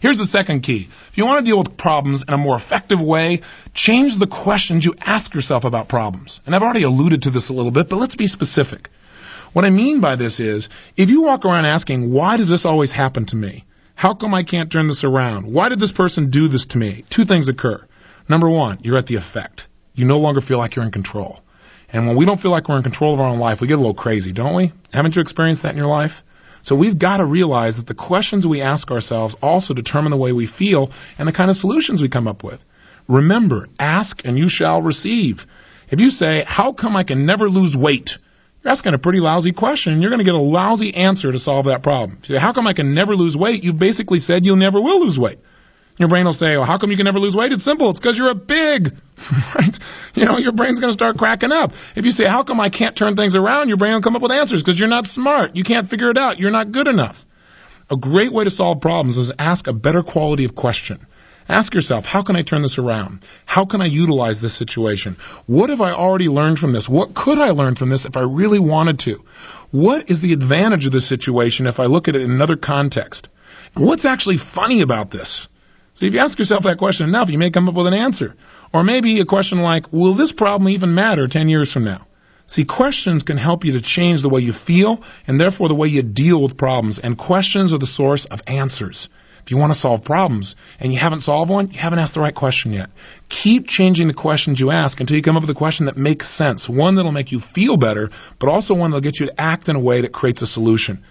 Here's the second key. If you want to deal with problems in a more effective way, change the questions you ask yourself about problems. And I've already alluded to this a little bit, but let's be specific. What I mean by this is, if you walk around asking, why does this always happen to me? How come I can't turn this around? Why did this person do this to me? Two things occur. Number one, you're at the effect. You no longer feel like you're in control. And when we don't feel like we're in control of our own life, we get a little crazy, don't we? Haven't you experienced that in your life? So we've got to realize that the questions we ask ourselves also determine the way we feel and the kind of solutions we come up with. Remember, ask and you shall receive. If you say, how come I can never lose weight? You're asking a pretty lousy question, and you're going to get a lousy answer to solve that problem. If you say, how come I can never lose weight? You've basically said you never will lose weight. Your brain will say, well, how come you can never lose weight? It's simple. It's because you're a pig, right? Your brain's going to start cracking up. If you say, how come I can't turn things around? Your brain will come up with answers because you're not smart. You can't figure it out. You're not good enough. A great way to solve problems is ask a better quality of question. Ask yourself, how can I turn this around? How can I utilize this situation? What have I already learned from this? What could I learn from this if I really wanted to? What is the advantage of this situation if I look at it in another context? What's actually funny about this? So if you ask yourself that question enough, you may come up with an answer. Or maybe a question like, will this problem even matter 10 years from now? See, questions can help you to change the way you feel and therefore the way you deal with problems. And questions are the source of answers. If you want to solve problems and you haven't solved one, you haven't asked the right question yet. Keep changing the questions you ask until you come up with a question that makes sense, one that'll make you feel better, but also one that'll get you to act in a way that creates a solution.